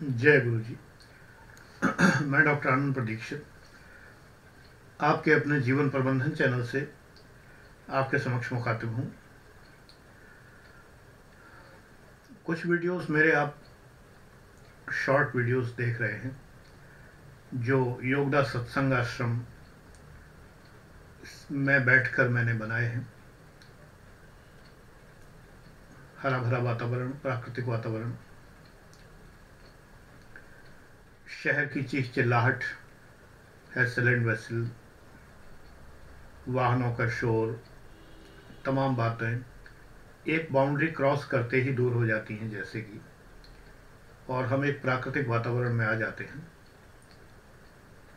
जय गुरु जी। मैं डॉक्टर आनंद प्रदीक्षित आपके अपने जीवन प्रबंधन चैनल से आपके समक्ष मुखातिब हूँ। कुछ वीडियोस मेरे आप शॉर्ट वीडियोस देख रहे हैं जो योगदा सत्संग आश्रम में बैठकर मैंने बनाए हैं। हरा भरा वातावरण, प्राकृतिक वातावरण, शहर की चीख चिल्लाहट, हैसल एंड वैसल, वाहनों का शोर, तमाम बातें एक बाउंड्री क्रॉस करते ही दूर हो जाती हैं जैसे कि, और हम एक प्राकृतिक वातावरण में आ जाते हैं।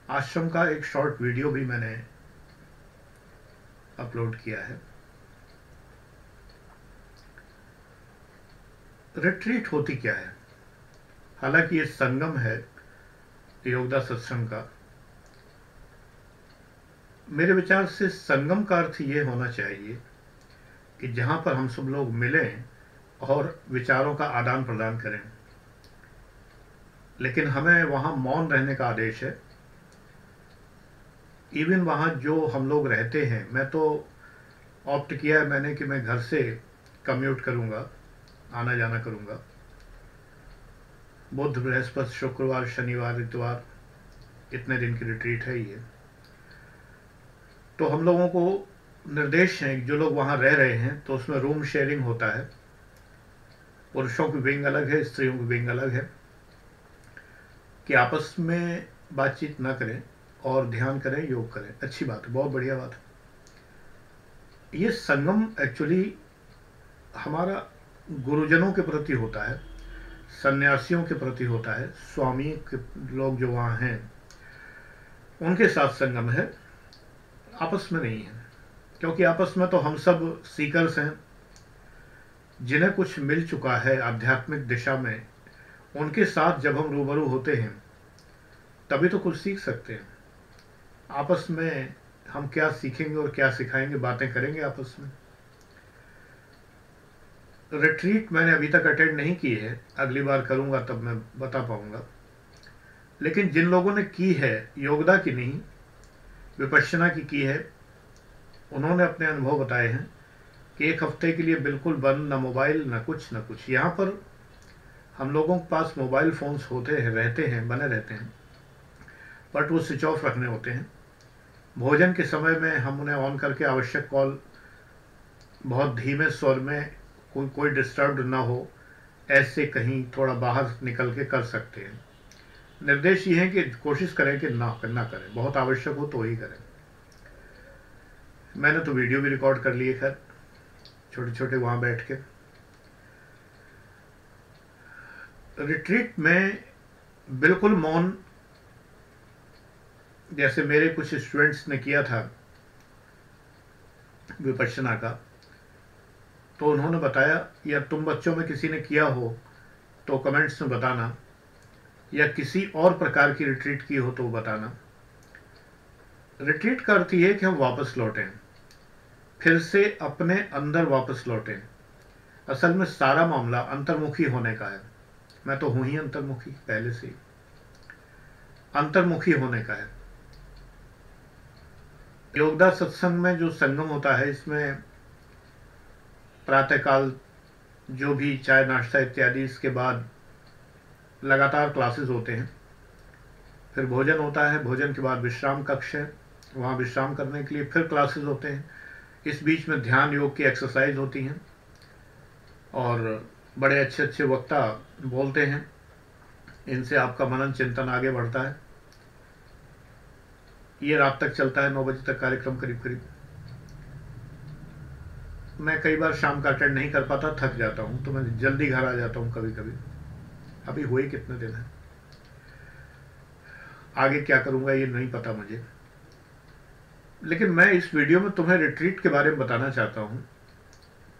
आश्रम का एक शॉर्ट वीडियो भी मैंने अपलोड किया है। रिट्रीट होती क्या है? हालांकि ये संगम है योगदा सत्संग का। मेरे विचार से संगम का अर्थ ये होना चाहिए कि जहाँ पर हम सब लोग मिलें और विचारों का आदान प्रदान करें, लेकिन हमें वहाँ मौन रहने का आदेश है। इवन वहाँ जो हम लोग रहते हैं, मैं तो ऑप्ट किया है मैंने कि मैं घर से कम्यूट करूँगा, आना जाना करूँगा। बुध, बृहस्पति, शुक्रवार, शनिवार, इतवार, इतने दिन की रिट्रीट है ये। तो हम लोगों को निर्देश हैं, जो लोग वहाँ रह रहे हैं तो उसमें रूम शेयरिंग होता है। पुरुषों की विंग अलग है, स्त्रियों की विंग अलग है, कि आपस में बातचीत ना करें और ध्यान करें, योग करें। अच्छी बात है, बहुत बढ़िया बात है। ये संगम एक्चुअली हमारा गुरुजनों के प्रति होता है, सन्यासियों के प्रति होता है, स्वामी के लोग जो वहाँ हैं उनके साथ संगम है, आपस में नहीं है। क्योंकि आपस में तो हम सब सीकर्स हैं, जिन्हें कुछ मिल चुका है आध्यात्मिक दिशा में। उनके साथ जब हम रूबरू होते हैं तभी तो कुछ सीख सकते हैं। आपस में हम क्या सीखेंगे और क्या सिखाएंगे, बातें करेंगे आपस में। रिट्रीट मैंने अभी तक अटेंड नहीं की है, अगली बार करूंगा तब मैं बता पाऊंगा। लेकिन जिन लोगों ने की है, योगदा की नहीं, विपश्यना की है, उन्होंने अपने अनुभव बताए हैं कि एक हफ्ते के लिए बिल्कुल बंद, ना मोबाइल ना कुछ ना कुछ। यहाँ पर हम लोगों के पास मोबाइल फ़ोन्स होते हैं, रहते हैं, बने रहते हैं, बट वो स्विच ऑफ रखने होते हैं। भोजन के समय में हम उन्हें ऑन करके आवश्यक कॉल बहुत धीमे स्वर में, कोई डिस्टर्ब ना हो, ऐसे कहीं थोड़ा बाहर निकल के कर सकते हैं। निर्देश ये है कि कोशिश करें कि ना करें, बहुत आवश्यक हो तो ही करें। मैंने तो वीडियो भी रिकॉर्ड कर लिए, खैर छोटे छोटे वहाँ बैठ के। रिट्रीट में बिल्कुल मौन, जैसे मेरे कुछ स्टूडेंट्स ने किया था विपश्यना का, तो उन्होंने बताया, या तुम बच्चों में किसी ने किया हो तो कमेंट्स में बताना, या किसी और प्रकार की रिट्रीट की हो तो बताना। रिट्रीट का अर्थ ये है कि हम वापस लौटें, फिर से अपने अंदर वापस लौटें। असल में सारा मामला अंतर्मुखी होने का है। मैं तो हूं ही अंतर्मुखी, पहले से अंतर्मुखी होने का है। योगदा सत्संग में जो संगम होता है, इसमें प्रातःकाल जो भी चाय नाश्ता इत्यादि, इसके बाद लगातार क्लासेस होते हैं। फिर भोजन होता है, भोजन के बाद विश्राम कक्ष है, वहाँ विश्राम करने के लिए फिर क्लासेस होते हैं। इस बीच में ध्यान योग की एक्सरसाइज होती हैं और बड़े अच्छे अच्छे वक्ता बोलते हैं। इनसे आपका मनन चिंतन आगे बढ़ता है। ये रात तक चलता है, 9 बजे तक कार्यक्रम करीब करीब। मैं कई बार शाम का अटेंड नहीं कर पाता, थक जाता हूँ, तो मैं जल्दी घर आ जाता हूँ कभी कभी। अभी हुए कितने दिन हैं, आगे क्या करूँगा ये नहीं पता मुझे। लेकिन मैं इस वीडियो में तुम्हें रिट्रीट के बारे में बताना चाहता हूँ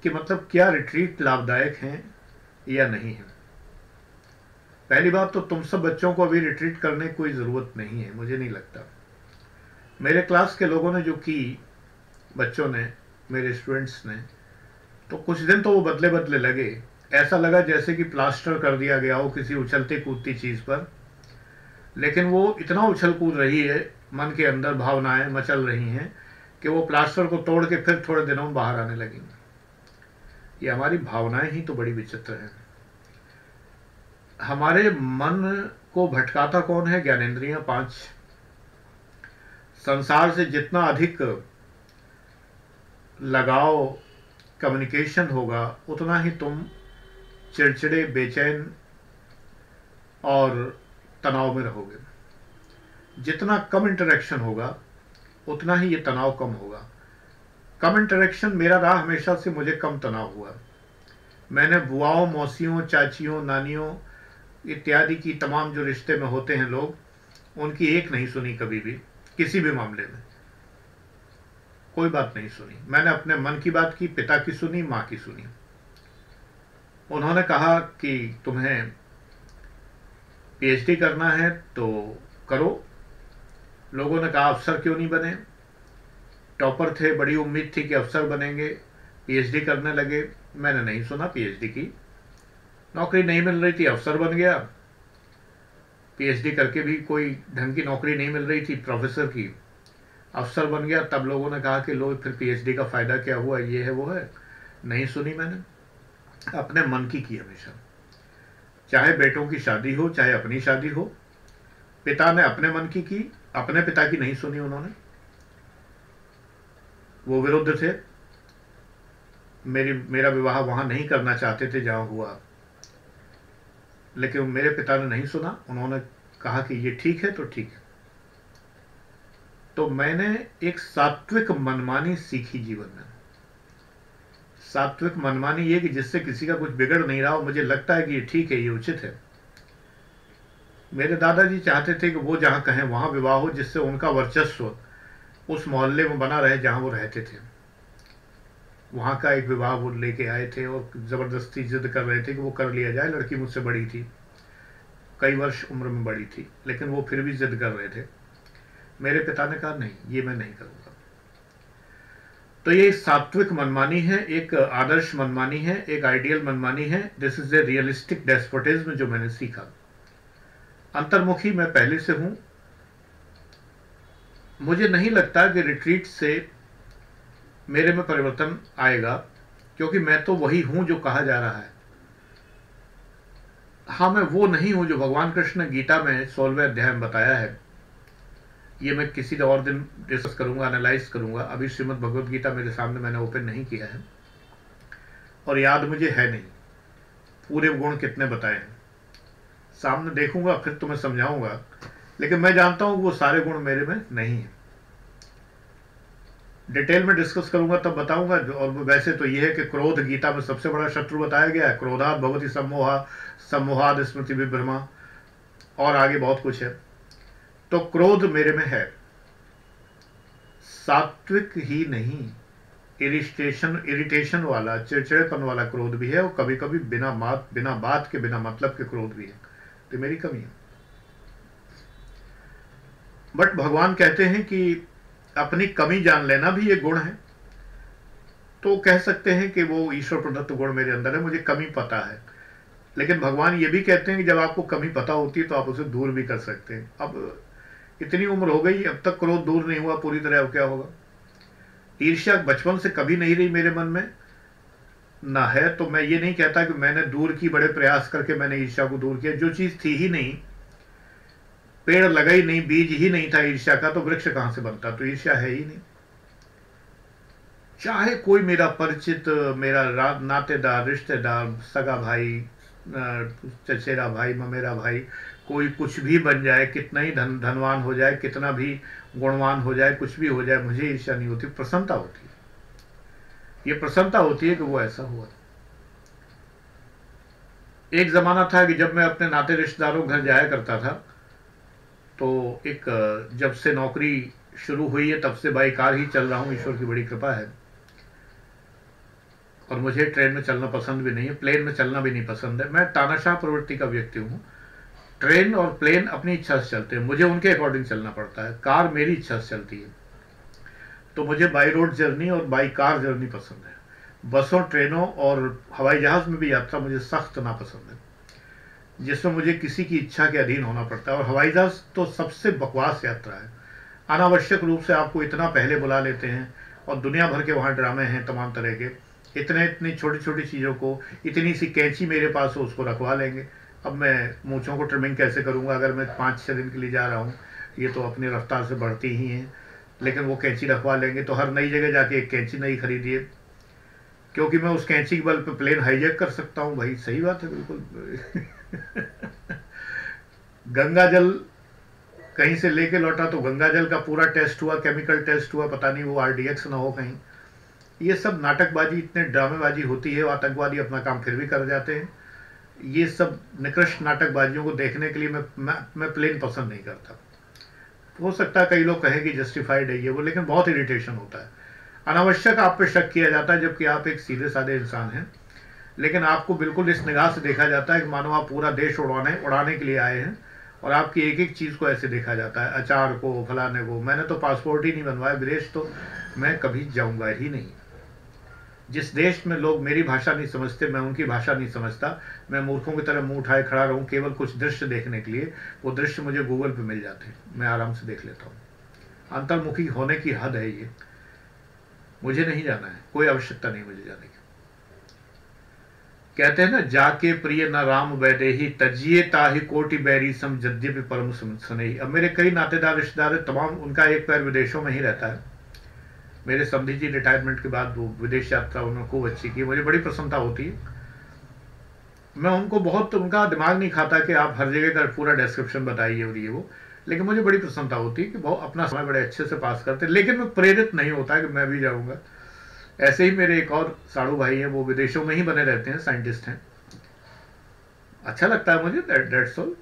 कि मतलब क्या रिट्रीट लाभदायक हैं या नहीं है। पहली बात तो तुम सब बच्चों को अभी रिट्रीट करने की कोई ज़रूरत नहीं है, मुझे नहीं लगता। मेरे क्लास के लोगों ने जो की, बच्चों ने, मेरे स्टूडेंट्स ने, तो कुछ दिन तो वो बदले बदले लगे, ऐसा लगा जैसे कि प्लास्टर कर दिया गया हो किसी उछलती कूदती चीज़ पर, लेकिन वो इतना उछल कूद रही है, मन के अंदर भावनाएं मचल रही हैं कि वो प्लास्टर को तोड़ के फिर थोड़े दिनों में बाहर आने लगेंगी। ये हमारी भावनाएं ही तो बड़ी विचित्र हैं। हमारे मन को भटकाता कौन है? ज्ञानेंद्रियां 5। संसार से जितना अधिक लगाव, कम्युनिकेशन होगा, उतना ही तुम चिड़चिड़े, बेचैन और तनाव में रहोगे। जितना कम इंटरेक्शन होगा उतना ही ये तनाव कम होगा। कम इंटरेक्शन मेरा रहा हमेशा से, मुझे कम तनाव हुआ। मैंने बुआओं, मौसियों, चाचियों, नानियों इत्यादि की तमाम जो रिश्ते में होते हैं लोग, उनकी एक नहीं सुनी कभी भी, किसी भी मामले में कोई बात नहीं सुनी। मैंने अपने मन की बात की, पिता की सुनी, माँ की सुनी। उन्होंने कहा कि तुम्हें पीएचडी करना है तो करो। लोगों ने कहा अफसर क्यों नहीं बने? टॉपर थे, बड़ी उम्मीद थी कि अफसर बनेंगे, पीएचडी करने लगे। मैंने नहीं सुना, पीएचडी की। नौकरी नहीं मिल रही थी, अफसर बन गया। पीएचडी करके भी कोई ढंग की नौकरी नहीं मिल रही थी, प्रोफेसर की, अफसर बन गया। तब लोगों ने कहा कि लो फिर पीएचडी का फ़ायदा क्या हुआ, ये है वो है। नहीं सुनी मैंने, अपने मन की हमेशा। चाहे बेटों की शादी हो, चाहे अपनी शादी हो, पिता ने अपने मन की, अपने पिता की नहीं सुनी उन्होंने। वो विरुद्ध थे, मेरा विवाह वहां नहीं करना चाहते थे जहां हुआ, लेकिन मेरे पिता ने नहीं सुना। उन्होंने कहा कि ये ठीक है तो ठीक है। तो मैंने एक सात्विक मनमानी सीखी जीवन में। सात्विक मनमानी ये कि जिससे किसी का कुछ बिगड़ नहीं रहा हो, मुझे लगता है कि ये ठीक है, ये उचित है। मेरे दादाजी चाहते थे कि वो जहाँ कहें वहाँ विवाह हो, जिससे उनका वर्चस्व उस मोहल्ले में बना रहे जहाँ वो रहते थे। वहाँ का एक विवाह वो लेके आए थे और ज़बरदस्ती जिद कर रहे थे कि वो कर लिया जाए। लड़की मुझसे बड़ी थी, कई वर्ष उम्र में बड़ी थी, लेकिन वो फिर भी जिद कर रहे थे। मेरे पिता ने कहा नहीं, ये मैं नहीं करूँगा। तो ये सात्विक मनमानी है, एक आदर्श मनमानी है, एक आइडियल मनमानी है। This is a realistic despotism जो मैंने सीखा। अंतर्मुखी मैं पहले से हूं। मुझे नहीं लगता कि रिट्रीट से मेरे में परिवर्तन आएगा, क्योंकि मैं तो वही हूं जो कहा जा रहा है। हाँ, मैं वो नहीं हूं जो भगवान कृष्ण ने गीता में 16वें अध्याय में बताया है। ये मैं किसी और दिन डिस्कस करूंगा, एनालाइज करूंगा। अभी श्रीमद् भगवद गीता मेरे सामने मैंने ओपन नहीं किया है और याद मुझे है नहीं पूरे गुण कितने बताए हैं। सामने देखूंगा फिर तुम्हें समझाऊंगा, लेकिन मैं जानता हूं वो सारे गुण मेरे में नहीं है। डिटेल में डिस्कस करूंगा तब बताऊंगा। और वैसे तो ये है कि क्रोध गीता में सबसे बड़ा शत्रु बताया गया है। क्रोधात् भवति सम्मोहा, सम्मोहात् स्मृति विभ्रमा, और आगे बहुत कुछ है। तो क्रोध मेरे में है, सात्विक ही नहीं, इरिटेशन वाला, चिड़चिड़ेपन वाला क्रोध भी है, और कभी कभी बिना बात के, बिना मतलब के क्रोध भी है। तो मेरी कमी है। बट भगवान कहते हैं कि अपनी कमी जान लेना भी एक गुण है। तो कह सकते हैं कि वो ईश्वर प्रदत्त गुण मेरे अंदर है, मुझे कमी पता है। लेकिन भगवान ये भी कहते हैं कि जब आपको कमी पता होती है तो आप उसे दूर भी कर सकते हैं। अब इतनी उम्र हो गई, अब तक क्रोध दूर नहीं हुआ पूरी तरह, अब क्या होगा? ईर्ष्या बचपन से कभी नहीं रही मेरे मन में, ना है। तो मैं ये नहीं कहता कि मैंने दूर की, बड़े प्रयास करके मैंने ईर्ष्या को दूर किया। जो चीज थी ही नहीं, पेड़ लगा ही नहीं, बीज ही नहीं था ईर्ष्या का, तो वृक्ष कहां से बनता? तो ईर्ष्या है ही नहीं। चाहे कोई मेरा परिचित, मेरा नातेदार, रिश्तेदार, सगा भाई, चचेरा भाई, ममेरा भाई, कोई कुछ भी बन जाए, कितना ही धनवान हो जाए, कितना भी गुणवान हो जाए, कुछ भी हो जाए, मुझे ईर्ष्या नहीं होती, प्रसन्नता होती है। ये प्रसन्नता होती है कि वो ऐसा हुआ। एक जमाना था कि जब मैं अपने नाते रिश्तेदारों घर जाया करता था, तो एक जब से नौकरी शुरू हुई है तब से बाई कार ही चल रहा हूँ, ईश्वर की बड़ी कृपा है। और मुझे ट्रेन में चलना पसंद भी नहीं है, प्लेन में चलना भी नहीं पसंद है। मैं तानाशाह प्रवृत्ति का व्यक्ति हूँ। ट्रेन और प्लेन अपनी इच्छा से चलते हैं, मुझे उनके अकॉर्डिंग चलना पड़ता है। कार मेरी इच्छा से चलती है। तो मुझे बाई रोड जर्नी और बाई कार जर्नी पसंद है। बसों, ट्रेनों और हवाई जहाज़ में भी यात्रा मुझे सख्त नापसंद है, जिसमें मुझे किसी की इच्छा के अधीन होना पड़ता है। और हवाई जहाज़ तो सबसे बकवास यात्रा है। अनावश्यक रूप से आपको इतना पहले बुला लेते हैं और दुनिया भर के वहाँ ड्रामे हैं तमाम तरह के। इतनी छोटी छोटी चीज़ों को, इतनी सी कैंची मेरे पास हो उसको रखवा लेंगे। अब मैं मूँछों को ट्रिमिंग कैसे करूँगा अगर मैं 5-6 दिन के लिए जा रहा हूँ? ये तो अपनी रफ्तार से बढ़ती ही हैं, लेकिन वो कैंची रखवा लेंगे। तो हर नई जगह जाके एक कैंची नई खरीदिए, क्योंकि मैं उस कैंची के बल पे प्लेन हाईजैक कर सकता हूँ। भाई सही बात है बिल्कुल। गंगा जल कहीं से लेके लौटा तो गंगा जल का पूरा टेस्ट हुआ, केमिकल टेस्ट हुआ, पता नहीं वो RDX ना हो कहीं। ये सब नाटकबाजी, इतने ड्रामेबाजी होती है। आतंकवादी अपना काम फिर भी कर जाते हैं। ये सब निकृष्ट नाटकबाजियों को देखने के लिए मैं प्लेन पसंद नहीं करता। हो सकता है कई लोग कहें कि जस्टिफाइड है ये वो, लेकिन बहुत इरिटेशन होता है। अनावश्यक आप पे शक किया जाता है, जबकि आप एक सीधे साधे इंसान हैं, लेकिन आपको बिल्कुल इस निगाह से देखा जाता है कि मानो आप पूरा देश उड़ाने के लिए आए हैं, और आपकी एक एक चीज़ को ऐसे देखा जाता है, अचार को, फलाने को। मैंने तो पासपोर्ट ही नहीं बनवाया, विदेश तो मैं कभी जाऊंगा ही नहीं। जिस देश में लोग मेरी भाषा नहीं समझते, मैं उनकी भाषा नहीं समझता, मैं मूर्खों की तरह मुंह उठाए खड़ा रहूं केवल कुछ दृश्य देखने के लिए। वो दृश्य मुझे गूगल पे मिल जाते हैं, मैं आराम से देख लेता हूँ। अंतर्मुखी होने की हद है ये। मुझे नहीं जाना है, कोई आवश्यकता नहीं मुझे जाने की। कहते हैं ना, जाके प्रिय न राम वैदेही तजिए ताहि कोटि बैरी सम यद्यपि परम सुनेही। अब मेरे कई नातेदार रिश्तेदार तमाम, उनका एक पैर विदेशों में ही रहता है। मेरे समधी जी रिटायरमेंट के बाद वो विदेश यात्रा उन्होंने खूब अच्छी की, मुझे बड़ी प्रसन्नता होती है। मैं उनको बहुत, उनका दिमाग नहीं खाता कि आप हर जगह का पूरा डिस्क्रिप्शन बताइए और ये वो, लेकिन मुझे बड़ी प्रसन्नता होती है कि बहुत अपना समय बड़े अच्छे से पास करते हैं। लेकिन मैं प्रेरित नहीं होता कि मैं भी जाऊँगा। ऐसे ही मेरे एक और साड़ू भाई हैं, वो विदेशों में ही बने रहते हैं, साइंटिस्ट हैं। अच्छा लगता है मुझे, दैट्स ऑल।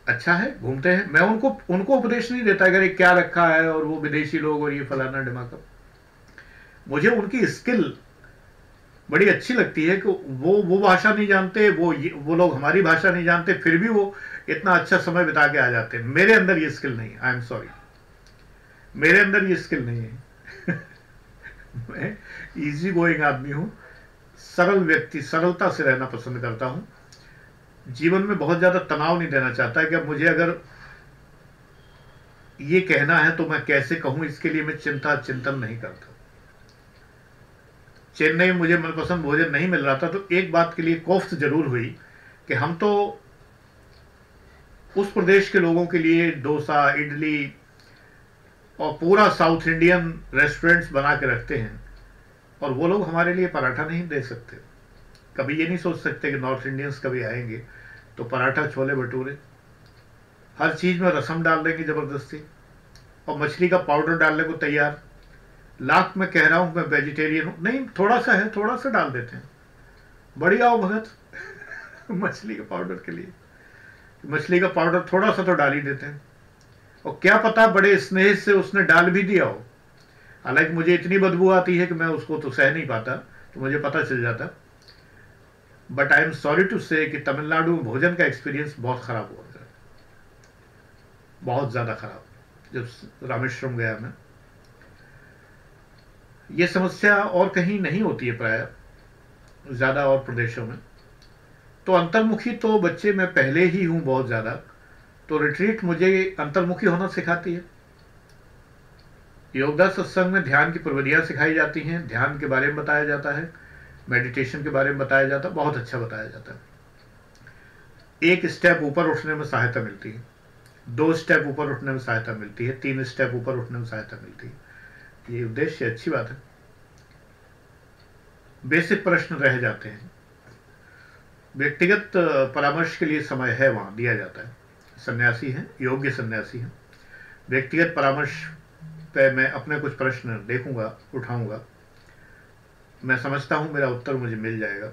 अच्छा है, घूमते हैं। मैं उनको उपदेश नहीं देता अगर ये क्या रखा है और वो विदेशी लोग और ये फलाना ढिमाका। मुझे उनकी स्किल बड़ी अच्छी लगती है कि वो भाषा नहीं जानते, वो लोग हमारी भाषा नहीं जानते, फिर भी वो इतना अच्छा समय बिता के आ जाते हैं। मेरे अंदर ये स्किल नहीं है, आई एम सॉरी, मेरे अंदर ये स्किल नहीं है। मैं इजी गोइंग आदमी हूं, सरल व्यक्ति, सरलता से रहना पसंद करता हूं। जीवन में बहुत ज्यादा तनाव नहीं देना चाहता कि अब मुझे अगर ये कहना है तो मैं कैसे कहूं, इसके लिए मैं चिंतन नहीं करता। चेन्नई में मुझे मनपसंद भोजन नहीं मिल रहा था तो एक बात के लिए कोफ्त जरूर हुई कि हम तो उस प्रदेश के लोगों के लिए डोसा, इडली और पूरा साउथ इंडियन रेस्टोरेंट्स बना के रखते हैं, और वो लोग हमारे लिए पराठा नहीं दे सकते। कभी ये नहीं सोच सकते कि नॉर्थ इंडियंस कभी आएंगे तो पराठा, छोले भटूरे, हर चीज़ में रसम डाल देंगे ज़बरदस्ती, और मछली का पाउडर डालने को तैयार। लाख में कह रहा हूँ मैं वेजिटेरियन हूँ, नहीं थोड़ा सा है, थोड़ा सा डाल देते हैं, बढ़िया हो भगत। मछली के पाउडर के लिए मछली का पाउडर थोड़ा सा तो डाल ही देते हैं, और क्या पता बड़े स्नेह से उसने डाल भी दिया हो। हालांकि मुझे इतनी बदबू आती है कि मैं उसको तो सह नहीं पाता, तो मुझे पता चल जाता। But I am sorry to say कि तमिलनाडु में भोजन का एक्सपीरियंस बहुत खराब हुआ था, बहुत ज़्यादा खराब। जब रामेश्वरम गया मैं, ये समस्या और कहीं नहीं होती है प्राय, ज़्यादा और प्रदेशों में। तो अंतर्मुखी तो बच्चे मैं पहले ही हूँ बहुत ज़्यादा, तो रिट्रीट मुझे अंतर्मुखी होना सिखाती है। योगदा सत्संग में ध्यान की प्रविधियाँ सिखाई जाती हैं, ध्यान के बारे में बताया जाता है, मेडिटेशन के बारे में बताया जाता है, बहुत अच्छा बताया जाता है। एक स्टेप ऊपर उठने में सहायता मिलती है, 2 स्टेप ऊपर उठने में सहायता मिलती है, 3 स्टेप ऊपर उठने में सहायता मिलती है। ये उद्देश्य अच्छी बात है। बेसिक प्रश्न रह जाते हैं, व्यक्तिगत परामर्श के लिए समय है, वहाँ दिया जाता है। सन्यासी हैं, योग्य सन्यासी हैं। व्यक्तिगत परामर्श पे मैं अपने कुछ प्रश्न देखूंगा, उठाऊंगा। मैं समझता हूँ मेरा उत्तर मुझे मिल जाएगा,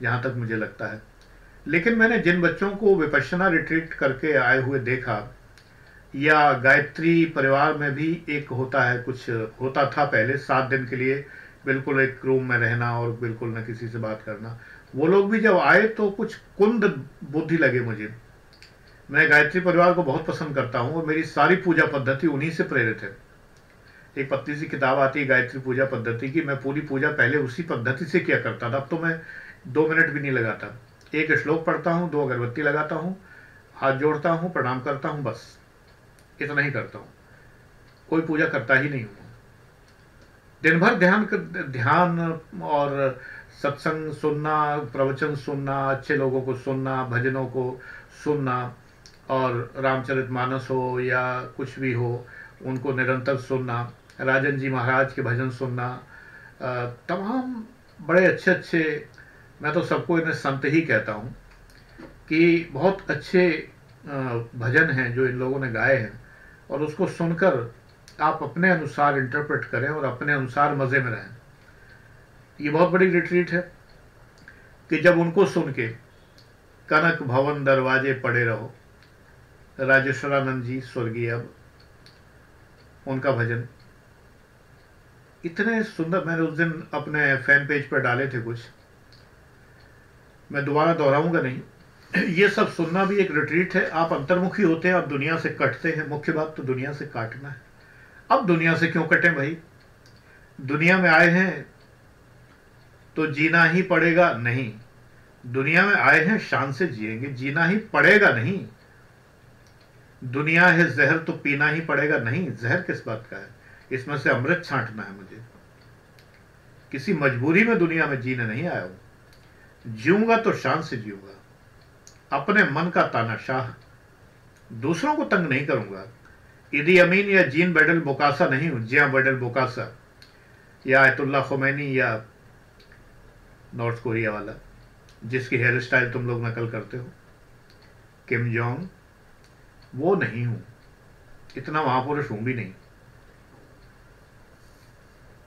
जहाँ तक मुझे लगता है। लेकिन मैंने जिन बच्चों को विपश्यना रिट्रीट करके आए हुए देखा, या गायत्री परिवार में भी एक होता है, कुछ होता था पहले 7 दिन के लिए बिल्कुल एक रूम में रहना और बिल्कुल न किसी से बात करना, वो लोग भी जब आए तो कुछ कुंद बुद्धि लगे मुझे। मैं गायत्री परिवार को बहुत पसंद करता हूँ और मेरी सारी पूजा पद्धति उन्हीं से प्रेरित है। एक पतली सी किताब आती है गायत्री पूजा पद्धति की, मैं पूरी पूजा पहले उसी पद्धति से किया करता था। अब तो मैं 2 मिनट भी नहीं लगाता, एक श्लोक पढ़ता हूँ, 2 अगरबत्ती लगाता हूँ, हाथ जोड़ता हूँ, प्रणाम करता हूँ, बस इतना ही करता हूँ, कोई पूजा करता ही नहीं हूँ। दिन भर ध्यान और सत्संग सुनना, प्रवचन सुनना, अच्छे लोगों को सुनना, भजनों को सुनना, और रामचरितमानस हो या कुछ भी हो उनको निरंतर सुनना, राजन जी महाराज के भजन सुनना, तमाम बड़े अच्छे अच्छे, मैं तो सबको इन्हें संत ही कहता हूँ कि बहुत अच्छे भजन हैं जो इन लोगों ने गाए हैं, और उसको सुनकर आप अपने अनुसार इंटरप्रेट करें और अपने अनुसार मज़े में रहें। ये बहुत बड़ी रिट्रीट है कि जब उनको सुन के कनक भवन दरवाजे पड़े रहो, राजेश्वरानंद जी स्वर्गीय, अब उनका भजन इतने सुंदर, मैंने उस दिन अपने फैन पेज पर डाले थे कुछ, मैं दोबारा दोहराऊंगा नहीं। ये सब सुनना भी एक रिट्रीट है। आप अंतर्मुखी होते हैं, आप दुनिया से कटते हैं, मुख्य बात तो दुनिया से काटना है। अब दुनिया से क्यों कटें भाई, दुनिया में आए हैं तो जीना ही पड़ेगा, नहीं, दुनिया में आए हैं शान से जिएंगे, जीना ही पड़ेगा नहीं। दुनिया है जहर तो पीना ही पड़ेगा, नहीं, जहर किस बात का है, इसमें से अमृत छांटना है मुझे। किसी मजबूरी में दुनिया में जीने नहीं आया हूं, जीऊंगा तो शान से जीऊंगा, अपने मन का तानाशाह, दूसरों को तंग नहीं करूंगा। इदी अमीन या जीन बैडल बोकासा नहीं हूं, जिया बैडल बोकासा या आयतुल्ला खुमैनी या नॉर्थ कोरिया वाला जिसकी हेयर स्टाइल तुम लोग नकल करते हो, किम जोंग, वो नहीं हूं, इतना महापुरुष हूं भी नहीं।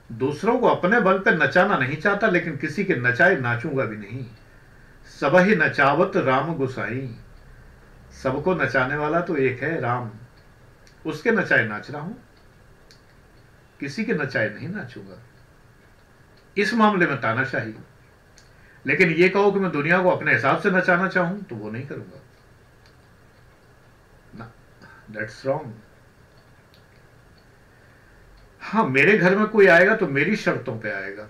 दूसरों को अपने बल पर नचाना नहीं चाहता, लेकिन किसी के नचाए नाचूंगा भी नहीं। सब ही नचावत राम गुसाई, सबको नचाने वाला तो एक है राम, उसके नचाए नाच रहा हूं, किसी के नचाए नहीं नाचूंगा। इस मामले में तानाशाही। लेकिन ये कहो कि मैं दुनिया को अपने हिसाब से नचाना चाहूं तो वो नहीं करूंगा ना, दैट्स रॉन्ग। हाँ, मेरे घर में कोई आएगा तो मेरी शर्तों पे आएगा।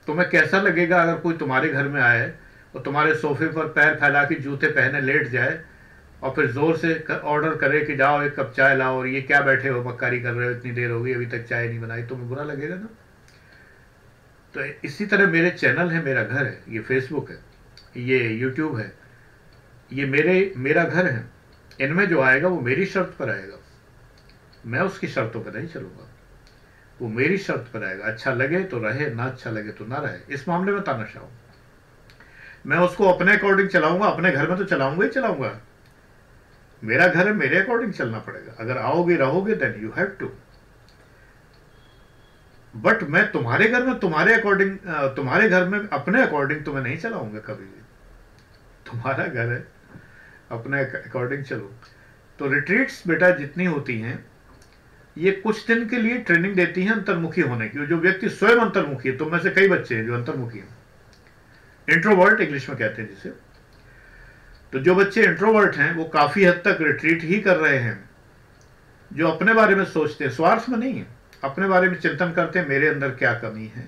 तुम्हें कैसा लगेगा अगर कोई तुम्हारे घर में आए और तुम्हारे सोफे पर पैर फैला के जूते पहने लेट जाए और फिर जोर से ऑर्डर करे कि जाओ एक कप चाय लाओ, और ये क्या बैठे हो मक्कारी कर रहे हो, इतनी देर हो गई अभी तक चाय नहीं बनाई, तुम्हें बुरा लगेगा ना। तो इसी तरह मेरे चैनल है, मेरा घर है, ये फेसबुक है, ये यूट्यूब है, ये मेरा घर है, इनमें जो आएगा वो मेरी शर्त पर आएगा, मैं उसकी शर्तों पर नहीं चलूंगा, वो मेरी शर्त पर आएगा। अच्छा लगे तो रहे, ना अच्छा लगे तो ना रहे, इस मामले में तानाशाह हूं मैं। उसको अपने अकॉर्डिंग चलाऊंगा, अपने घर में तो चलाऊंगा ही चलाऊंगा, मेरा घर है, मेरे अकॉर्डिंग चलना पड़ेगा। अगर आओगे रहोगे then you have to, but मैं तुम्हारे घर में तुम्हारे अकॉर्डिंग, तुम्हारे घर में अपने अकॉर्डिंग तुम्हें नहीं चलाऊंगा कभी भी। तुम्हारा घर है, अपने अकॉर्डिंग चलो। तो रिट्रीट्स बेटा जितनी होती हैं, ये कुछ दिन के लिए ट्रेनिंग देती हैं अंतर्मुखी होने की। जो व्यक्ति स्वयं अंतर्मुखी है, तुम में से कई बच्चे हैं जो अंतर्मुखी हैं, इंट्रोवर्ट इंग्लिश में कहते हैं जिसे। तो जो बच्चे इंट्रोवर्ट हैं वो काफी हद तक रिट्रीट ही कर रहे हैं, जो अपने बारे में सोचते हैं, स्वार्थ में नहीं है, अपने बारे में चिंतन करते हैं, मेरे अंदर क्या कमी है।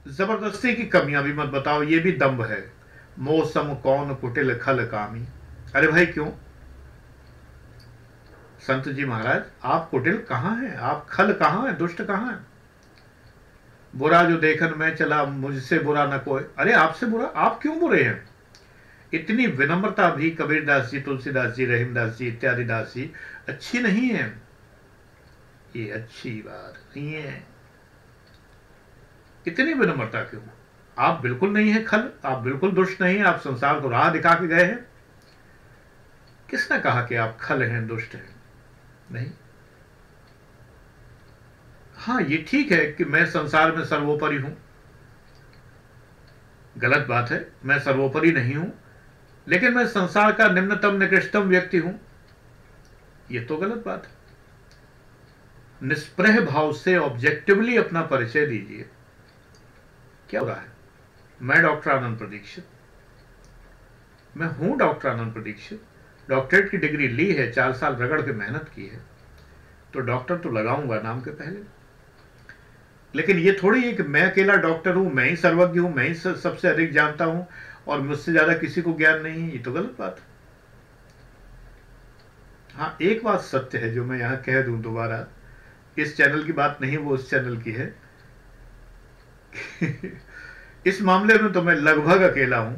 जबरदस्ती की कमियां भी मत बताओ, ये भी दम्भ है। मौसम कौन कुटिल खल कामी, अरे भाई क्यों संत जी महाराज, आप कुटिल कहां हैं, आप खल कहां हैं, दुष्ट कहां हैं। बुरा जो देखन में चला, मुझसे बुरा न कोई, अरे आपसे बुरा, आप क्यों बुरे हैं। इतनी विनम्रता भी कबीरदास जी, तुलसीदास जी, रहीमदास जी इत्यादि दास जी अच्छी नहीं है, ये अच्छी बात नहीं है। इतनी विनम्रता क्यों, आप बिल्कुल नहीं है खल, आप बिल्कुल दुष्ट नहीं है, आप संसार को राह दिखा के गए हैं। किसने कहा कि आप खल हैं, दुष्ट हैं, नहीं। हाँ, ये ठीक है कि मैं संसार में सर्वोपरि हूं, गलत बात है, मैं सर्वोपरि नहीं हूं, लेकिन मैं संसार का निम्नतम निकृष्टतम व्यक्ति हूं, यह तो गलत बात है। निष्प्रह भाव से ऑब्जेक्टिवली अपना परिचय दीजिए। क्या हो रहा है, मैं डॉक्टर आनंद प्रदीक्षित, मैं हूं डॉक्टर आनंद प्रदीक्षित, डॉक्टरेट की डिग्री ली है, 4 साल रगड़ के मेहनत की है, तो डॉक्टर तो लगाऊंगा नाम के पहले। लेकिन ये थोड़ी है कि मैं अकेला डॉक्टर हूं, मैं ही सर्वज्ञ हूं, मैं ही सबसे अधिक जानता हूं और मुझसे ज्यादा किसी को ज्ञान नहीं है। ये तो गलत बात है। हाँ, एक बात सत्य है जो मैं यहां कह दूं दोबारा, इस चैनल की बात नहीं, वो उस चैनल की है। इस मामले में तो मैं लगभग अकेला हूं।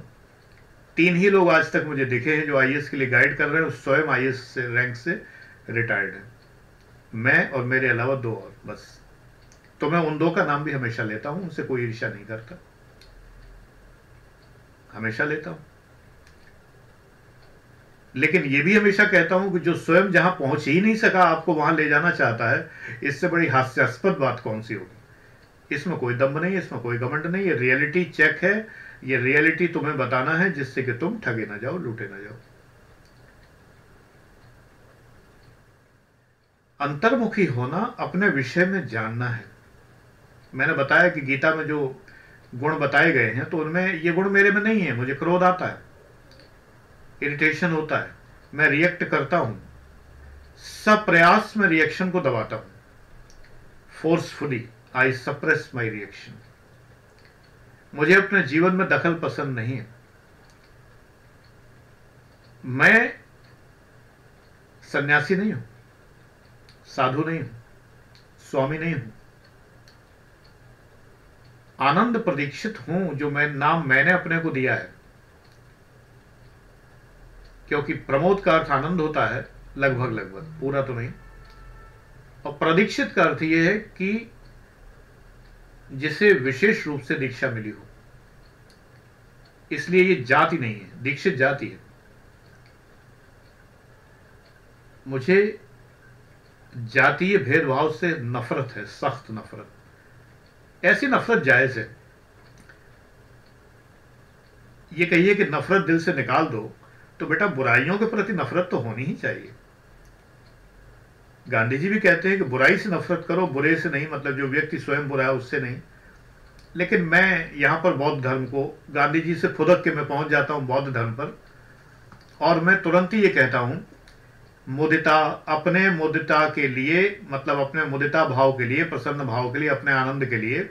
3 ही लोग आज तक मुझे दिखे हैं जो आईएएस के लिए गाइड कर रहे हैं, स्वयं आईएएस से रैंक से रिटायर्ड है, मैं और मेरे अलावा 2 और बस। तो मैं उन 2 का नाम भी हमेशा लेता हूं, उनसे कोई ईर्ष्या नहीं करता, हमेशा लेता हूं। लेकिन यह भी हमेशा कहता हूं कि जो स्वयं जहां पहुंच ही नहीं सका आपको वहां ले जाना चाहता है, इससे बड़ी हास्यास्पद बात कौन सी होगी। इसमें कोई दम्भ नहीं है, इसमें कोई घमंड नहीं है, रियलिटी चेक है। ये रियलिटी तुम्हें बताना है जिससे कि तुम ठगे ना जाओ, लूटे ना जाओ। अंतर्मुखी होना, अपने विषय में जानना है। मैंने बताया कि गीता में जो गुण बताए गए हैं तो उनमें ये गुण मेरे में नहीं है। मुझे क्रोध आता है, इरिटेशन होता है, मैं रिएक्ट करता हूं, सब प्रयास में रिएक्शन को दबाता हूं, forcefully I suppress my reaction. मुझे अपने जीवन में दखल पसंद नहीं है। मैं सन्यासी नहीं हूं, साधु नहीं हूं, स्वामी नहीं हूं, आनंद प्रदीक्षित हूं, जो नाम मैंने अपने को दिया है। क्योंकि प्रमोद का अर्थ आनंद होता है, लगभग लगभग, पूरा तो नहीं। और प्रदीक्षित का अर्थ यह है कि जिसे विशेष रूप से दीक्षा मिली हो, इसलिए ये जाति नहीं है, दीक्षित जाति है। मुझे जातीय भेदभाव से नफरत है, सख्त नफरत। ऐसी नफरत जायज है। ये कहिए कि नफरत दिल से निकाल दो, तो बेटा बुराइयों के प्रति नफरत तो होनी ही चाहिए। गांधी जी भी कहते हैं कि बुराई से नफरत करो, बुरे से नहीं, मतलब जो व्यक्ति स्वयं बुरा है उससे नहीं। लेकिन मैं यहां पर बौद्ध धर्म को, गांधी जी से फुदक के मैं पहुंच जाता हूं बौद्ध धर्म पर, और मैं तुरंत ही ये कहता हूं, मुदिता, अपने मुदिता के लिए, मतलब अपने मुदिता भाव के लिए, प्रसन्न भाव के लिए, अपने आनंद के लिए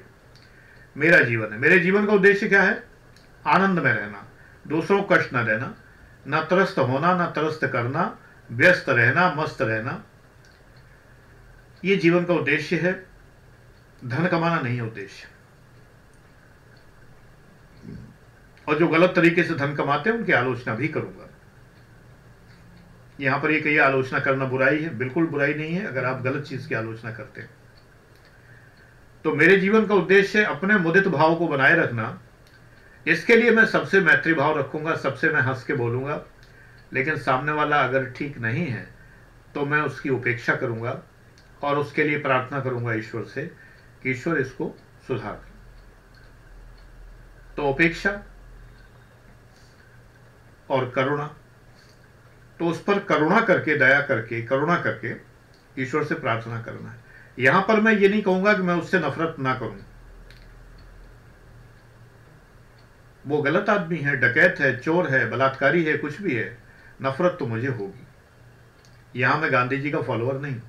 मेरा जीवन है। मेरे जीवन का उद्देश्य क्या है? आनंद में रहना, दूसरों को कष्ट न देना, न त्रस्त होना, न त्रस्त करना, व्यस्त रहना, मस्त रहना। यह जीवन का उद्देश्य है। धन कमाना नहीं है उद्देश्य। और जो गलत तरीके से धन कमाते हैं उनकी आलोचना भी करूंगा। यहां पर ये कहिए आलोचना करना बुराई है, बिल्कुल बुराई नहीं है अगर आप गलत चीज की आलोचना करते हैं। तो मेरे जीवन का उद्देश्य है अपने मुदित भाव को बनाए रखना। इसके लिए मैं सबसे मैत्री भाव रखूंगा, सबसे मैं हंस के बोलूंगा, लेकिन सामने वाला अगर ठीक नहीं है तो मैं उसकी उपेक्षा करूंगा और उसके लिए प्रार्थना करूंगा ईश्वर से कि ईश्वर इसको सुधार कर। तो उपेक्षा और करुणा, तो उस पर करुणा करके, दया करके, करुणा करके ईश्वर से प्रार्थना करना है। यहां पर मैं ये नहीं कहूंगा कि मैं उससे नफरत ना करूं, वो गलत आदमी है, डकैत है, चोर है, बलात्कारी है, कुछ भी है, नफरत तो मुझे होगी। यहां मैं गांधी जी का फॉलोअर नहीं,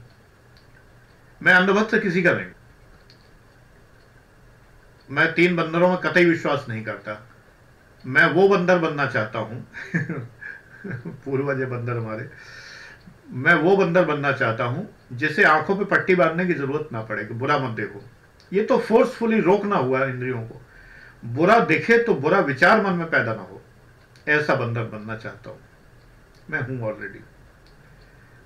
मैं अंधभक्त किसी का नहीं, मैं 3 बंदरों में कतई विश्वास नहीं करता। मैं वो बंदर बनना चाहता हूं पूर्वज बंदर हमारे, मैं वो बंदर बनना चाहता हूं जिसे आंखों पे पट्टी बांधने की जरूरत ना पड़े कि बुरा मत देखो। ये तो फोर्सफुली रोकना हुआ इंद्रियों को, बुरा दिखे तो बुरा विचार मन में पैदा ना हो, ऐसा बंदर बनना चाहता हूं। मैं हूं ऑलरेडी।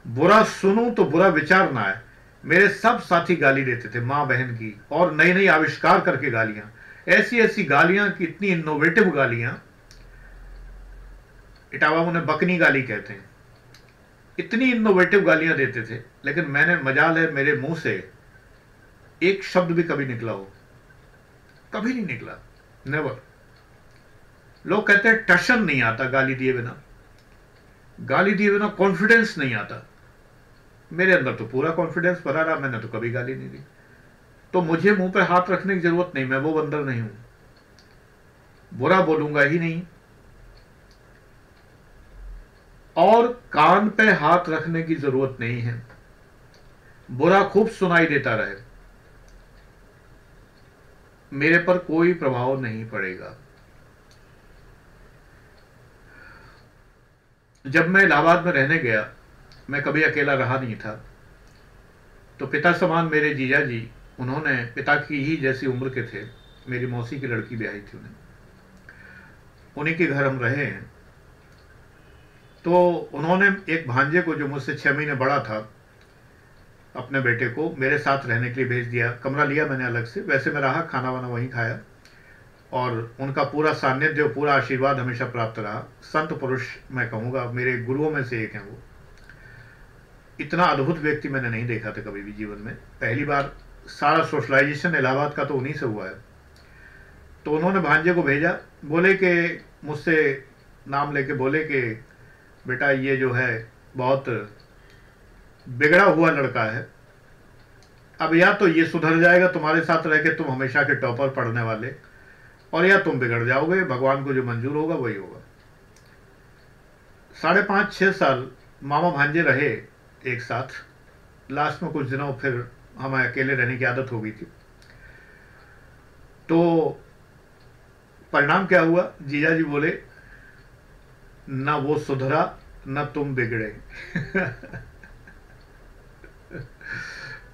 बुरा सुनूं तो बुरा विचार ना आए। मेरे सब साथी गाली देते थे, मां बहन की, और नई नई आविष्कार करके गालियां, ऐसी ऐसी गालियां कि इतनी इनोवेटिव गालियां, इटावा उन्हें बकनी गाली कहते हैं, इतनी इनोवेटिव गालियां देते थे। लेकिन मैंने, मजाल है मेरे मुंह से एक शब्द भी कभी निकला हो, कभी नहीं निकला, नेवर। लोग कहते हैं टशन नहीं आता गाली दिए बिना, गाली दिए बिना कॉन्फिडेंस नहीं आता। मेरे अंदर तो पूरा कॉन्फिडेंस भरा रहा, मैंने तो कभी गाली नहीं दी। तो मुझे मुंह पे हाथ रखने की जरूरत नहीं, मैं वो बंदर नहीं हूं, बुरा बोलूंगा ही नहीं। और कान पे हाथ रखने की जरूरत नहीं है, बुरा खूब सुनाई देता रहे, मेरे पर कोई प्रभाव नहीं पड़ेगा। जब मैं इलाहाबाद में रहने गया, मैं कभी अकेला रहा नहीं था। तो पिता समान मेरे जीजा जी, उन्होंने पिता की ही जैसी उम्र के थे, मेरी मौसी की लड़की ब्याही थी उन्हें, उन्हीं के घर हम रहे हैं। तो उन्होंने एक भांजे को जो मुझसे 6 महीने बड़ा था, अपने बेटे को मेरे साथ रहने के लिए भेज दिया। कमरा लिया मैंने अलग से, वैसे मैं रहा, खाना वाना वहीं खाया, और उनका पूरा सान्निध्य, पूरा आशीर्वाद हमेशा प्राप्त रहा। संत पुरुष मैं कहूँगा, मेरे गुरुओं में से एक हैं वो। इतना अद्भुत व्यक्ति मैंने नहीं देखा था कभी भी जीवन में। पहली बार सारा सोशलाइजेशन इलाहाबाद का तो उन्हीं से हुआ है। तो उन्होंने भांजे को भेजा, बोले कि मुझसे नाम लेके बोले कि बेटा ये जो है बहुत बिगड़ा हुआ लड़का है, अब या तो ये सुधर जाएगा तुम्हारे साथ रह के, तुम हमेशा के टॉपर पढ़ने वाले, और या तुम बिगड़ जाओगे, भगवान को जो मंजूर होगा वही होगा। 5.5-6 साल मामा भांजे रहे एक साथ। लास्ट में कुछ दिनों फिर हमें अकेले रहने की आदत हो गई थी। तो परिणाम क्या हुआ, जीजा जी बोले न वो सुधरा न तुम बिगड़े।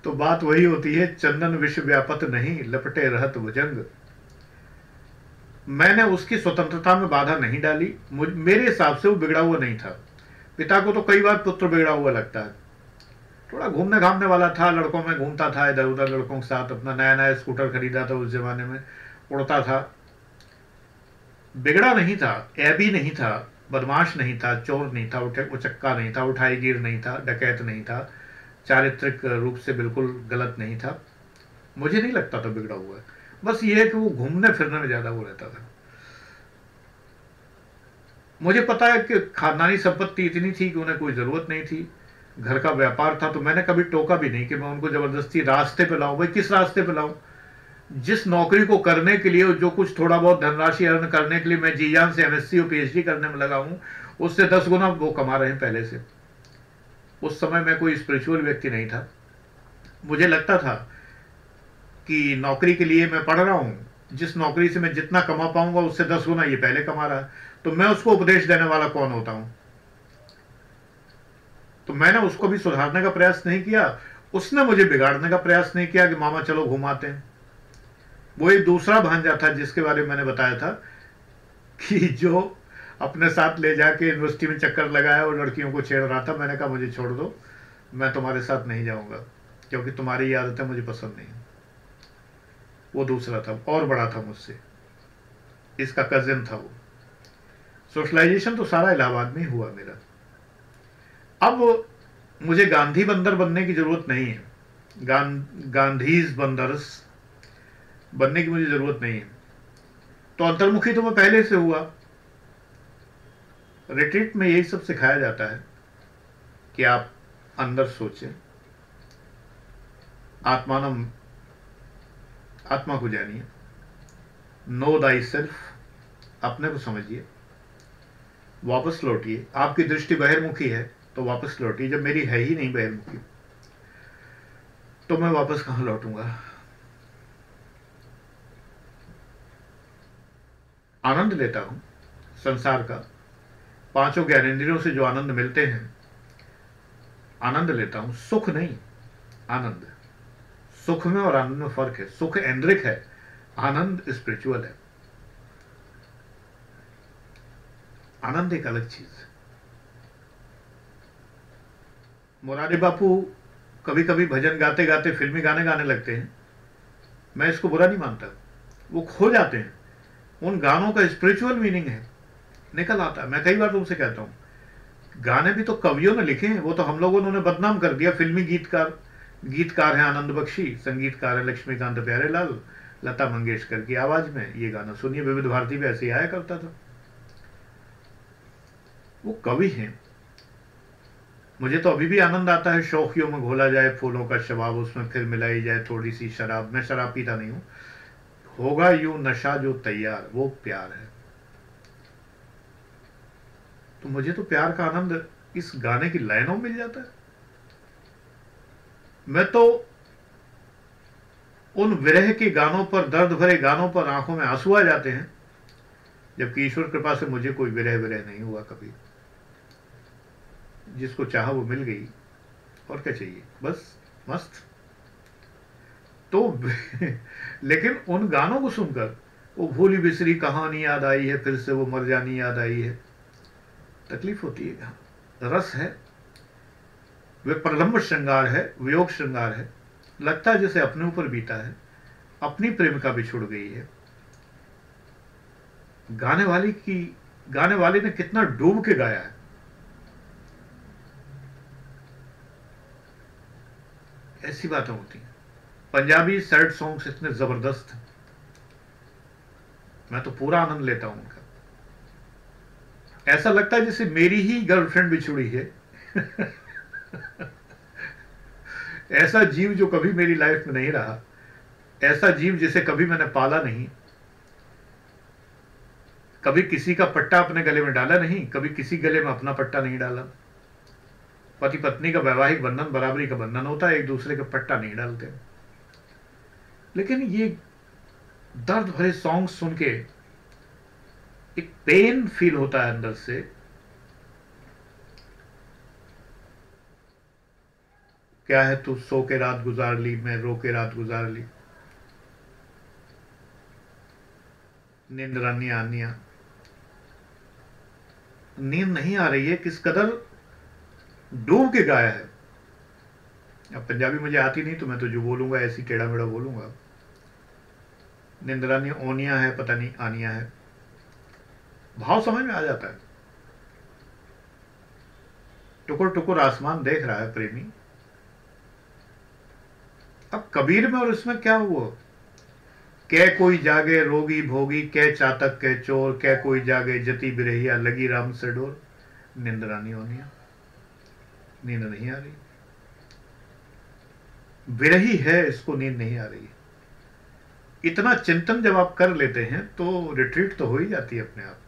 तो बात वही होती है, चंदन विश्व व्यापत नहीं, लपटे रहत भुजंग। मैंने उसकी स्वतंत्रता में बाधा नहीं डाली। मेरे हिसाब से वो बिगड़ा हुआ नहीं था। पिता को तो कई बार पुत्र बिगड़ा हुआ लगता है। थोड़ा घूमने घामने वाला था, लड़कों में घूमता था, इधर उधर लड़कों के साथ, अपना नया नया स्कूटर खरीदा था उस जमाने में, उड़ता था। बिगड़ा नहीं था, ऐबी नहीं था, बदमाश नहीं था, चोर नहीं था, उचक्का नहीं था, उठाईगीर नहीं था, डकैत नहीं था, चारित्रिक रूप से बिल्कुल गलत नहीं था। मुझे नहीं लगता था बिगड़ा हुआ है। बस ये है कि वो घूमने फिरने में ज्यादा वो रहता था। मुझे पता है कि खानदानी संपत्ति इतनी थी कि उन्हें कोई जरूरत नहीं थी, घर का व्यापार था, तो मैंने कभी टोका भी नहीं कि मैं उनको जबरदस्ती रास्ते पे लाऊं। भाई किस रास्ते पे लाऊं? जिस नौकरी को करने के लिए, जो कुछ थोड़ा बहुत धनराशि अर्न करने के लिए मैं जी जान से एमएससी और पीएचडी करने में लगा हूं, उससे 10 गुना वो कमा रहे हैं पहले से। उस समय मैं कोई स्पिरिचुअल व्यक्ति नहीं था। मुझे लगता था कि नौकरी के लिए मैं पढ़ रहा हूं, जिस नौकरी से मैं जितना कमा पाऊंगा उससे 10 गुना ये पहले कमा रहा है, तो मैं उसको उपदेश देने वाला कौन होता हूं? तो मैंने उसको भी सुधारने का प्रयास नहीं किया, उसने मुझे बिगाड़ने का प्रयास नहीं किया कि मामा चलो घुमाते हैं। वो एक दूसरा भांजा था जिसके बारे में मैंने बताया था कि जो अपने साथ ले जाके यूनिवर्सिटी में चक्कर लगाया और लड़कियों को छेड़ रहा था। मैंने कहा मुझे छोड़ दो, मैं तुम्हारे साथ नहीं जाऊंगा, क्योंकि तुम्हारी ये आदतें मुझे पसंद नहीं। वो दूसरा था, और बड़ा था मुझसे, इसका कजिन था वो। सोशलाइजेशन तो सारा इलाहाबाद में ही हुआ मेरा। अब मुझे गांधी बंदर बनने की जरूरत नहीं है, गांधीज बंदर्स बनने की मुझे जरूरत नहीं है। तो अंतर्मुखी तो मैं पहले से हुआ। रिट्रीट में यही सब सिखाया जाता है कि आप अंदर सोचें, आत्मानम, आत्मा को जानिए, नो दाई सेल्फ, अपने को समझिए, वापस लौटिए। आपकी दृष्टि बहिर्मुखी है तो वापस लौटिए। जब मेरी है ही नहीं बहिर्मुखी, तो मैं वापस कहां लौटूंगा? आनंद लेता हूं संसार का, 5 ज्ञानेंद्रियों से जो आनंद मिलते हैं, आनंद लेता हूं। सुख नहीं, आनंद। सुख में और आनंद में फर्क है। सुख ऐन्द्रिक है, आनंद स्पिरिचुअल है। आनंद एक अलग चीज है। मुरारी बापू कभी कभी भजन गाते गाते फिल्मी गाने गाने लगते हैं। मैं इसको बुरा नहीं मानता, वो खो जाते हैं। उन गानों का स्पिरिचुअल मीनिंग है, निकल आता है। मैं कई बार तुमसे कहता हूं, गाने भी तो कवियों ने लिखे हैं, वो तो हम लोगों ने उन्हें बदनाम कर दिया। फिल्मी गीतकार हैं आनंद बख्शी, संगीतकार है लक्ष्मीकांत प्यारेलाल, लता मंगेशकर की आवाज में ये गाना सुनिए, विविध भारती पे ऐसे आया करता था। वो कवि हैं। मुझे तो अभी भी आनंद आता है, शौकियों में घोला जाए फूलों का शबाब, उसमें फिर मिलाई जाए थोड़ी सी शराब। मैं शराब पीता नहीं हूं। होगा यूं नशा जो तैयार, वो प्यार है। तो मुझे तो प्यार का आनंद इस गाने की लाइनों में मिल जाता है। मैं तो उन विरह के गानों पर, दर्द भरे गानों पर आंखों में आंसू आ जाते हैं, जबकि ईश्वर कृपा से मुझे कोई विरह विरह नहीं हुआ कभी। जिसको चाहा वो मिल गई, और क्या चाहिए, बस मस्त। तो लेकिन उन गानों को सुनकर वो भूली बिसरी कहानी याद आई है, फिर से वो मर जानी याद आई है, तकलीफ होती है। रस है, वे प्रलंब श्रृंगार है, वियोग श्रृंगार है, लगता है जैसे अपने ऊपर बीता है, अपनी प्रेमिका बिछुड़ गई है। गाने वाले ने कितना डूब के गाया है। ऐसी बातें होती हैं। पंजाबी सैड सॉन्ग्स इतने जबरदस्त हैं, मैं तो पूरा आनंद लेता हूं उनका। ऐसा लगता है जैसे मेरी ही गर्लफ्रेंड बिछुड़ी है। ऐसा जीव जो कभी मेरी लाइफ में नहीं रहा, ऐसा जीव जिसे कभी मैंने पाला नहीं, कभी किसी का पट्टा अपने गले में डाला नहीं, कभी किसी गले में अपना पट्टा नहीं डाला। पति पत्नी का वैवाहिक बंधन बराबरी का बंधन होता है, एक दूसरे का पट्टा नहीं डालते। लेकिन ये दर्द भरे सॉन्ग सुन के एक पेन फील होता है अंदर से। क्या है तू सो के रात गुजार ली, मैं रो के रात गुजार ली, नींद रानिया आनिया, नींद नहीं आ रही है, किस कदर डूब के गाया है। अब पंजाबी मुझे आती नहीं तो मैं तो जो बोलूंगा ऐसी टेढ़ा मेढ़ा बोलूंगा। निंद्रानी ओनिया है, पता नहीं आनिया है, भाव समझ में आ जाता है। टुकुर टुकुर आसमान देख रहा है प्रेमी। अब कबीर में और इसमें क्या हुआ? कै कोई जागे रोगी भोगी, कै चातक कै चोर, कै कोई जागे जति बिरहिया, लगी राम से डोर, निंद्रानी ओनिया, नींद नहीं आ रही, विरही है, इसको नींद नहीं आ रही। इतना चिंतन जब आप कर लेते हैं तो रिट्रीट तो हो ही जाती है अपने आप।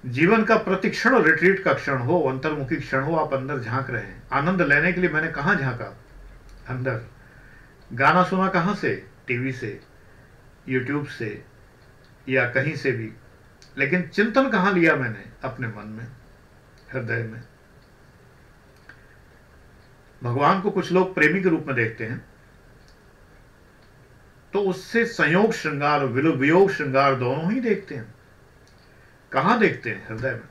जीवन का प्रतिक्षण रिट्रीट का क्षण हो, अंतर्मुखी क्षण हो, आप अंदर झांक रहे हैं। आनंद लेने के लिए मैंने कहां झांका? अंदर। गाना सुना कहां से? टीवी से, यूट्यूब से, या कहीं से भी। लेकिन चिंतन कहां लिया मैंने? अपने मन में, हृदय में। भगवान को कुछ लोग प्रेमी के रूप में देखते हैं, तो उससे संयोग श्रृंगार और वियोग श्रृंगार दोनों ही देखते हैं। कहां देखते हैं? हृदय में।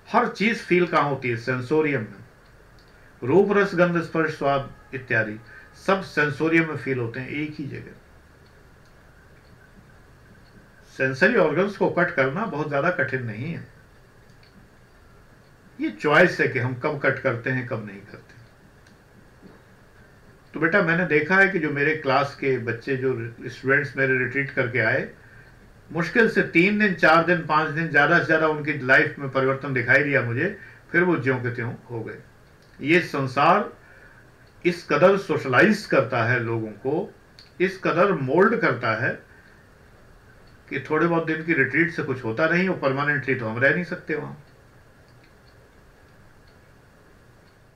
हर चीज फील कहां होती है? सेंसोरियम में। रूप रस गंध स्पर्श स्वाद इत्यादि सब सेंसोरियम में फील होते हैं, एक ही जगह। सेंसरी ऑर्गन्स को कट करना बहुत ज्यादा कठिन नहीं है। ये चॉइस है कि हम कब कट करते हैं, कब नहीं करते। तो बेटा मैंने देखा है कि जो मेरे क्लास के बच्चे, जो स्टूडेंट्स मेरे रिट्रीट करके आए, मुश्किल से 3 दिन 4 दिन 5 दिन, ज्यादा से ज्यादा उनकी लाइफ में परिवर्तन दिखाई दिया मुझे। फिर वो ज्यों के त्यों हो गए। ये संसार इस कदर सोशलाइज करता है लोगों को, इस कदर मोल्ड करता है कि थोड़े बहुत दिन की रिट्रीट से कुछ होता नहीं, और परमानेंटली तो हम रह नहीं सकते वहां।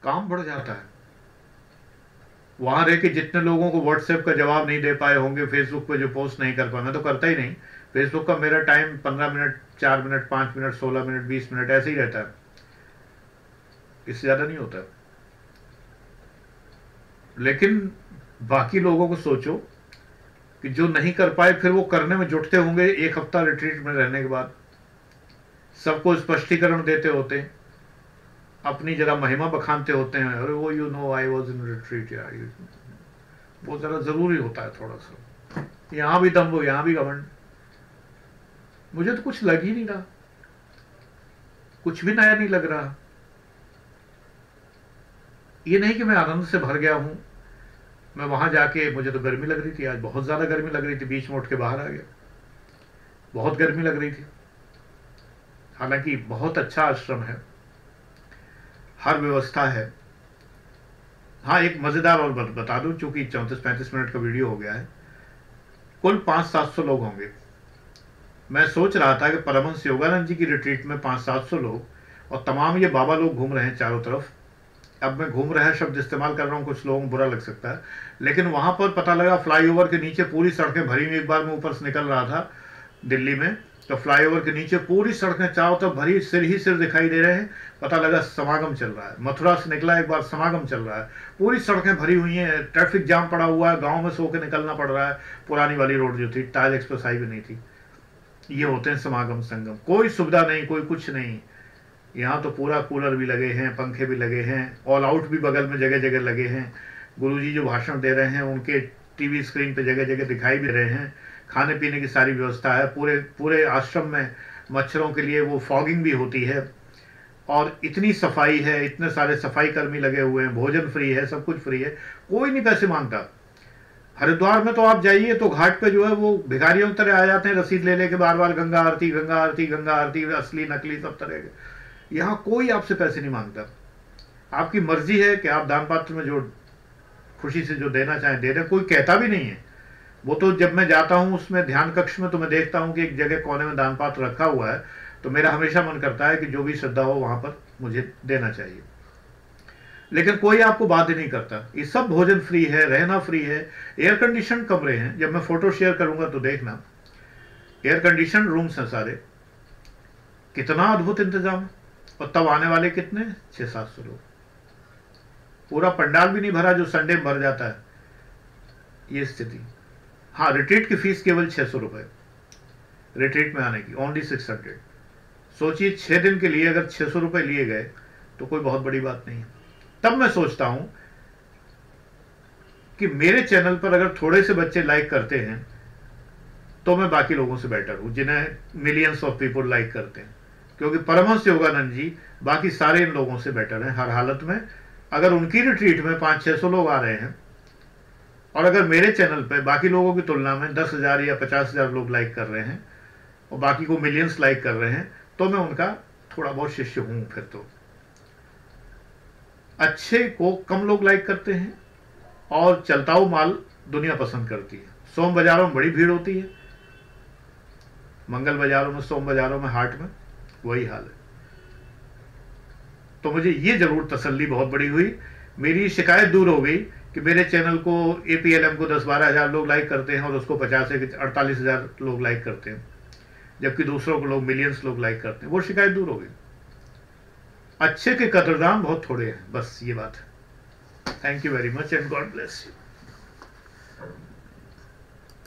काम बढ़ जाता है। वहां रह के जितने लोगों को व्हाट्सएप का जवाब नहीं दे पाए होंगे, फेसबुक पे जो पोस्ट नहीं कर पाए, मैं तो करता ही नहीं। फेसबुक का मेरा time 15 minute, 4 minute, 5 minute, 16 minute, 20 minute ऐसे ही रहता है, इससे ज्यादा नहीं होता। लेकिन बाकी लोगों को सोचो कि जो नहीं कर पाए, फिर वो करने में जुटते होंगे 1 हफ्ता रिट्रीट में रहने के बाद। सबको स्पष्टीकरण देते होते हैं, अपनी जरा महिमा बखानते होते हैं। अरे वो you know I was in retreat यार, वो जरा जरूरी होता है थोड़ा सा। यहां भी दम, यहां भी घमंड। मुझे तो कुछ लग ही नहीं रहा, कुछ भी नया नहीं लग रहा। ये नहीं कि मैं आनंद से भर गया हूं। मैं वहां जाके, मुझे तो गर्मी लग रही थी, आज बहुत ज्यादा गर्मी लग रही थी, बीच में उठ के बाहर आ गया, बहुत गर्मी लग रही थी। हालांकि बहुत अच्छा आश्रम है, हर व्यवस्था है। हाँ, एक मजेदार और बता दूं, चूंकि 34-35 मिनट का वीडियो हो गया है। कुल 500-700 लोग होंगे। मैं सोच रहा था कि परमहंस योगानंद जी की रिट्रीट में 500-700 लोग और तमाम ये बाबा लोग घूम रहे हैं चारों तरफ। अब मैं घूम रहा है शब्द इस्तेमाल कर रहा हूँ, कुछ लोगों को बुरा लग सकता है, लेकिन वहां पर पता लगा फ्लाईओवर के नीचे पूरी सड़कें भरी हुई। एक बार मैं ऊपर से निकल रहा था दिल्ली में, तो फ्लाईओवर के नीचे पूरी सड़कें चारों तरफ भरी, सिर ही सिर दिखाई दे रहे हैं। पता लगा समागम चल रहा है। मथुरा से निकला एक बार, समागम चल रहा है, पूरी सड़कें भरी हुई हैं, ट्रैफिक जाम पड़ा हुआ है, गांव में सो के निकलना पड़ रहा है। पुरानी वाली रोड जो थी, ताज एक्सप्रेस हाईवे नहीं थी। ये होते हैं समागम संगम, कोई सुविधा नहीं, कोई कुछ नहीं। यहाँ तो पूरा कूलर भी लगे हैं, पंखे भी लगे हैं, ऑल आउट भी बगल में जगह जगह लगे हैं। गुरुजी जो भाषण दे रहे हैं उनके टीवी स्क्रीन पे जगह जगह दिखाई भी रहे हैं। खाने पीने की सारी व्यवस्था है। पूरे पूरे आश्रम में मच्छरों के लिए वो फॉगिंग भी होती है, और इतनी सफाई है, इतने सारे सफाई कर्मी लगे हुए हैं, भोजन फ्री है, सब कुछ फ्री है, कोई नहीं पैसे मांगता। हरिद्वार में तो आप जाइए तो घाट पे जो है वो भिखारियों की तरह आ जाते हैं, रसीद ले लेके बार बार, गंगा आरती गंगा आरती गंगा आरती, असली नकली सब तरह के। यहाँ कोई आपसे पैसे नहीं मांगता। आपकी मर्जी है कि आप दान पात्र में जो खुशी से जो देना चाहें दे दें, कोई कहता भी नहीं है। वो तो जब मैं जाता हूँ उसमें ध्यान कक्ष में, तो मैं देखता हूँ कि एक जगह कोने में दान पात्र रखा हुआ है, तो मेरा हमेशा मन करता है कि जो भी श्रद्धा हो वहां पर मुझे देना चाहिए। लेकिन कोई आपको बाध्य नहीं करता। ये सब भोजन फ्री है, रहना फ्री है, एयर कंडीशन कमरे हैं। जब मैं फोटो शेयर करूंगा तो देखना, एयर कंडीशन रूम्स हैं सारे, कितना अद्भुत इंतजाम है। और तब आने वाले कितने, 600-700 लोग। पूरा पंडाल भी नहीं भरा जो संडे में भर जाता है, ये स्थिति। हाँ, रिट्रीट की फीस केवल 600 रुपए, रिट्रीट में आने की ओनली 600। सोचिए 6 दिन के लिए अगर 600 रुपए लिए गए तो कोई बहुत बड़ी बात नहीं है। तब मैं सोचता हूं कि मेरे चैनल पर अगर थोड़े से बच्चे लाइक करते हैं तो मैं बाकी लोगों से बेटर हूं, जिन्हें मिलियंस ऑफ पीपल लाइक करते हैं। क्योंकि परमहंस योगानंद जी बाकी सारे इन लोगों से बेटर हैं हर हालत में। अगर उनकी रिट्रीट में 500-600 लोग आ रहे हैं, और अगर मेरे चैनल पे बाकी लोगों की तुलना में 10,000 या 50,000 लोग लाइक कर रहे हैं और बाकी को मिलियंस लाइक कर रहे हैं, तो मैं उनका थोड़ा बहुत शिष्य हूं। फिर तो अच्छे को कम लोग लाइक करते हैं और चलताऊ माल दुनिया पसंद करती है। सोम बाजारों में बड़ी भीड़ होती है, मंगल बाजारों में, सोम बाजारों में, हाट में वही हाल है। तो मुझे ये जरूर तसल्ली बहुत बड़ी हुई, मेरी शिकायत दूर हो गई कि मेरे चैनल को APLM को 10-12 हजार लोग लाइक करते हैं और उसको 50-48 हजार लोग लाइक करते हैं, जबकि दूसरों को लोग मिलियंस लोग लाइक करते हैं। वो शिकायत दूर हो गई। अच्छे के कदरदान बहुत थोड़े हैं, बस ये बात है। Thank you very much and God bless you.